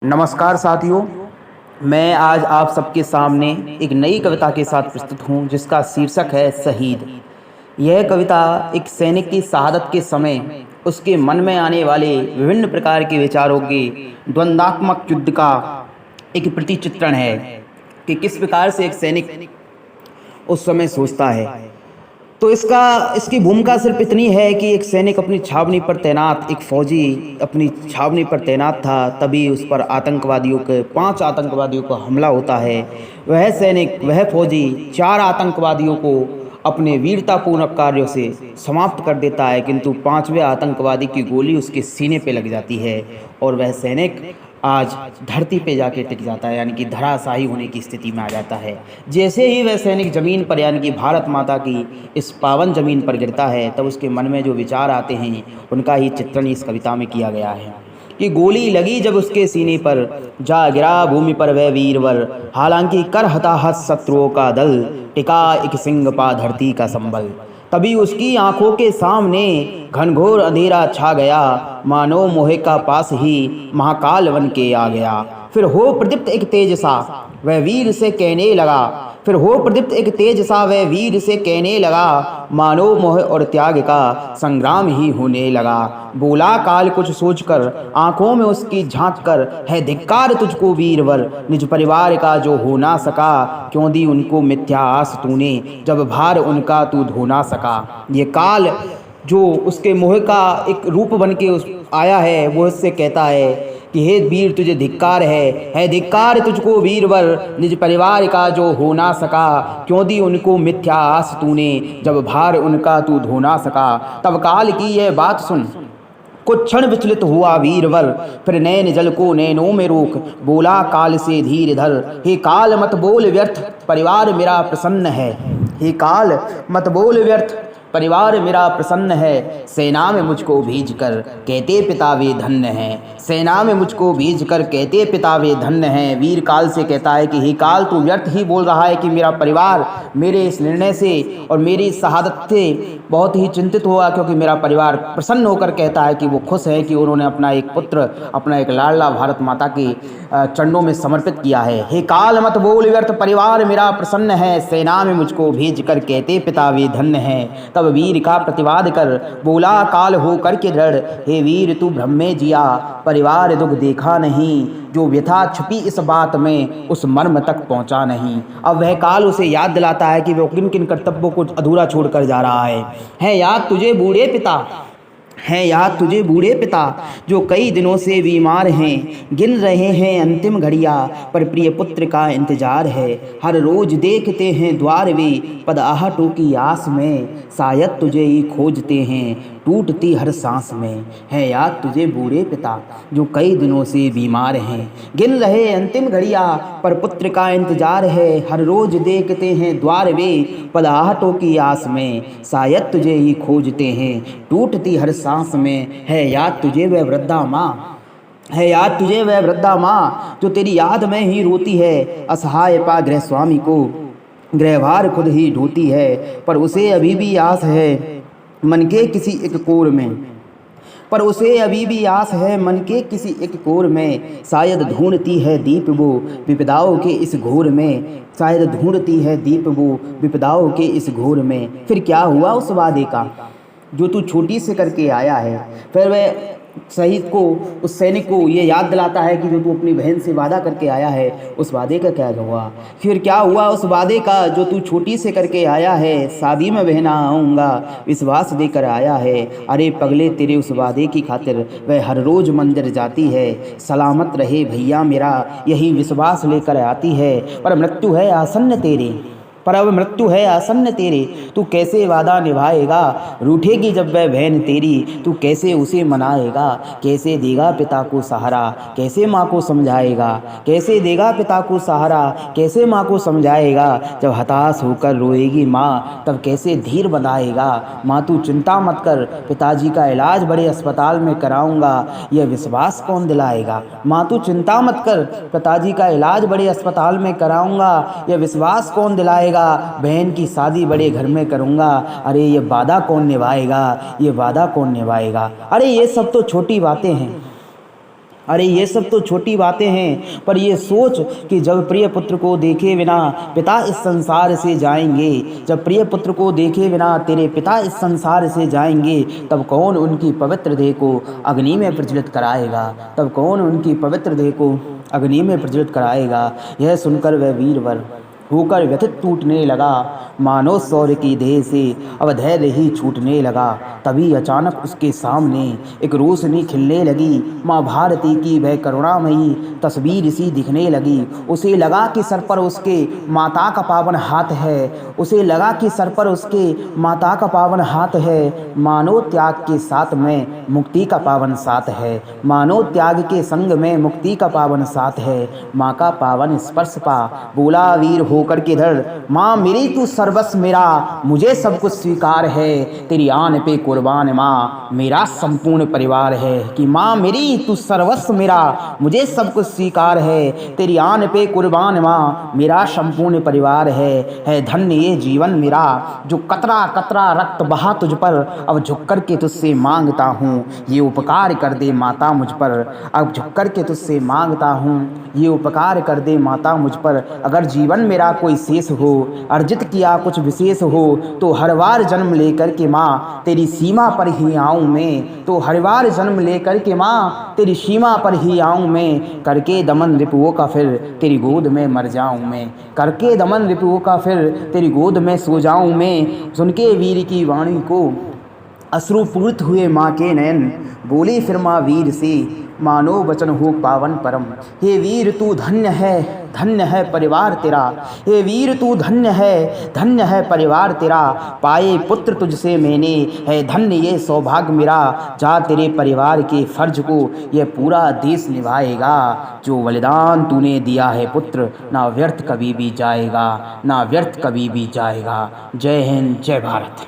नमस्कार साथियों, मैं आज आप सबके सामने एक नई कविता के साथ प्रस्तुत हूँ जिसका शीर्षक है शहीद। यह कविता एक सैनिक की शहादत के समय उसके मन में आने वाले विभिन्न प्रकार के विचारों के द्वंद्वात्मक युद्ध का एक प्रतिचित्रण है कि किस प्रकार से एक सैनिक उस समय सोचता है। तो इसकी भूमिका सिर्फ इतनी है कि एक सैनिक अपनी छावनी पर तैनात, एक फौजी अपनी छावनी पर तैनात था, तभी उस पर आतंकवादियों के 5 आतंकवादियों का हमला होता है। वह सैनिक, वह फौजी 4 आतंकवादियों को अपने वीरतापूर्ण कार्यों से समाप्त कर देता है, किंतु 5वें आतंकवादी की गोली उसके सीने पे लग जाती है और वह सैनिक आज धरती पे जाके टिक जाता है, यानी कि धराशायी होने की स्थिति में आ जाता है। जैसे ही वह सैनिक ज़मीन पर, यानी कि भारत माता की इस पावन ज़मीन पर गिरता है, तब उसके मन में जो विचार आते हैं उनका ही चित्रण इस कविता में किया गया है कि गोली लगी जब उसके सीने पर, जा गिरा भूमि पर वह वीरवर, हालांकि कर हताहत शत्रुओं का दल, टिका एक सिंह पा धरती का संबल। तभी उसकी आंखों के सामने घनघोर अंधेरा छा गया, मानो मोहे का पास ही महाकाल बन के आ गया। फिर हो प्रदीप्त एक तेज सा वह वीर से कहने लगा, फिर हो प्रदीप्त एक तेज सा वह वीर से कहने लगा, मानो मोह और त्याग का संग्राम ही होने लगा। बोला काल कुछ सोचकर, आंखों में उसकी झांक कर, है धिक्कार तुझको वीरवर, निज परिवार का जो हो ना सका, क्यों दी उनको मिथ्या आस तूने, जब भार उनका तू धो ना सका। ये काल जो उसके मोह का एक रूप बन के आया है, वो उससे कहता है कि हे वीर तुझे धिक्कार है धिक्कार तुझको वीरवर, निज परिवार का जो हो ना सका, क्यों दी उनको मिथ्या आस तूने, जब भार उनका तू धो ना सका। तब काल की यह बात सुन कुछ क्षण विचलित हुआ वीरवर, फिर नैन जल को नैनों में रोक, बोला काल से धीर धर, हे काल मत बोल व्यर्थ, परिवार मेरा प्रसन्न है। हे काल मत बोल व्यर्थ, परिवार मेरा प्रसन्न है, सेना में मुझको भेज कर कहते पिता वे धन्य हैं, सेना में मुझको भेज कर कहते पिता वे धन्य हैं। वीर काल से कहता है कि हे काल, तू व्यर्थ ही बोल रहा है कि मेरा परिवार मेरे इस निर्णय से और मेरी शहादत से बहुत ही चिंतित हुआ, क्योंकि मेरा परिवार प्रसन्न होकर कहता है कि वो खुश है कि उन्होंने अपना एक पुत्र, अपना एक लाडला भारत माता के चरणों में समर्पित किया है। हे काल मत बोल व्यर्थ, परिवार मेरा प्रसन्न है, सेना में मुझको भेज कर कहते पिता वे धन्य हैं। तब वीर का प्रतिवाद कर बोला काल हो कर के दृढ़, हे वीर तू भ्रम में जिया, परिवार दुख देखा नहीं, जो व्यथा छुपी इस बात में उस मर्म तक पहुंचा नहीं। अब वह काल उसे याद दिलाता है कि वो किन किन कर्तव्यों को अधूरा छोड़कर जा रहा है याद तुझे बूढ़े पिता, है याद तुझे बूढ़े पिता, जो कई दिनों से बीमार हैं, गिन रहे हैं अंतिम घड़ियां, पर प्रिय पुत्र का इंतजार है, हर रोज देखते हैं द्वार वे, पद आहटों की आस में, शायद तुझे ही खोजते हैं टूटती हर सांस में। है याद तुझे बूढ़े पिता, जो कई दिनों से बीमार हैं, गिन रहे अंतिम घड़ियां, पर पुत्र का इंतजार है, हर रोज देखते हैं द्वार वे, पद आहटों की आस में, शायद तुझे ही खोजते हैं टूटती हर सांस में। है याद तुझे वह वृद्धा माँ, है याद तुझे वह वृद्धा माँ, जो तेरी याद में ही रोती है, असहाय पा गृह स्वामी को गृहभार खुद ही ढोती है, पर उसे अभी भी आस है मन के किसी एक कोर में, पर उसे अभी भी आस है मन के किसी एक कोर में, शायद ढूंढती है दीप वो विपदाओं के इस घोर में, शायद ढूंढती है दीप वो विपदाओं के इस घोर में। फिर क्या हुआ उस वादे का जो तू छोटी से करके आया है। फिर वह शहीद को, उस सैनिक को ये याद दिलाता है कि जो तू अपनी बहन से वादा करके आया है, उस वादे का क्या हुआ। फिर क्या हुआ उस वादे का जो तू छोटी से करके आया है, शादी में बहना आऊँगा विश्वास देकर आया है। अरे पगले तेरे उस वादे की खातिर वह हर रोज़ मंदिर जाती है, सलामत रहे भैया मेरा यही विश्वास लेकर आती है, पर मृत्यु है आसन्न तेरे, पर अब मृत्यु है आसन्न तेरे, तू कैसे वादा निभाएगा, रूठेगी जब वह बहन तेरी, तू कैसे उसे मनाएगा, कैसे देगा पिता को सहारा, कैसे माँ को समझाएगा, कैसे देगा पिता को सहारा, कैसे माँ को समझाएगा, जब हताश होकर रोएगी माँ तब कैसे धीर बनाएगा। माँ तू चिंता मत कर, पिताजी का इलाज बड़े अस्पताल में कराऊंगा, यह विश्वास कौन दिलाएगा। माँ तू चिंता मत कर, पिताजी का इलाज बड़े अस्पताल में कराऊंगा, यह विश्वास कौन दिलाएगा, बहन की शादी बड़े घर में करूंगा, अरे ये वादा कौन निभाएगा, ये वादा कौन निभाएगा। अरे ये सब तो छोटी बातें हैं, अरे ये सब तो छोटी बातें हैं, पर ये सोच कि जब प्रिय पुत्र को देखे बिना पिता इस संसार से जाएंगे, जब प्रिय पुत्र को देखे बिना तेरे पिता इस संसार से जाएंगे, तब कौन उनकी पवित्र देह को अग्नि में प्रज्वलित कराएगा, तब कौन उनकी पवित्र देह को अग्नि में प्रज्वलित कराएगा। यह सुनकर वह वीरवर होकर व्यथित टूटने लगा, मानो सौर्य की देह से अब धैर्य ही छूटने लगा। तभी अचानक उसके सामने एक रोशनी खिलने लगी। माँ भारती की वह करुणामयी तस्वीर सी दिखने लगी। उसे लगा कि सर पर उसके माता का पावन हाथ है, उसे लगा कि सर पर उसके माता का पावन हाथ है। मानो त्याग के साथ में मुक्ति का पावन साथ है, मानो त्याग के संग में मुक्ति का पावन साथ है। माँ का पावन स्पर्श पा बोला वीर होकर के धर, माँ मेरी तू सर्वस्व मेरा, मुझे सब कुछ स्वीकार है। तेरी आन पे कुर्बान माँ मेरा संपूर्ण परिवार है। कि माँ मेरी तू सर्वस्व मेरा, मुझे सब कुछ स्वीकार है। तेरी आन पे कुर्बान माँ मेरा संपूर्ण परिवार है धन्य ये जीवन मेरा, जो कतरा कतरा रक्त बहा तुझ पर, अब झुक कर के तुझसे मांगता हूँ ये उपकार कर दे माता मुझ पर। अब झुक कर के तुझसे मांगता हूँ ये उपकार कर दे माता मुझ पर। अगर जीवन मेरा कोई शेष हो, अर्जित किया कुछ विशेष हो, तो हर बार जन्म लेकर के माँ तेरी सीमा पर ही आऊँ मैं, तो हर बार जन्म लेकर के माँ तेरी सीमा पर ही आऊँ मैं। करके दमन रिपुओं का फिर तेरी गोद में मर जाऊँ मैं, करके दमन रिपुओं का फिर तेरी गोद में सो जाऊँ मैं। सुन के वीर की वाणी को अश्रुपूरित हुए माँ के नयन, बोली फिर माँ वीर से मानो वचन हो पावन परम। हे वीर तू धन्य है परिवार तेरा, हे वीर तू धन्य है परिवार तेरा। पाए पुत्र तुझसे मैंने, है धन्य ये सौभाग्य मेरा। जा तेरे परिवार के फर्ज को यह पूरा देश निभाएगा। जो बलिदान तूने दिया है पुत्र, ना व्यर्थ कभी भी जाएगा, ना व्यर्थ कभी भी जाएगा। जय हिंद, जय भारत।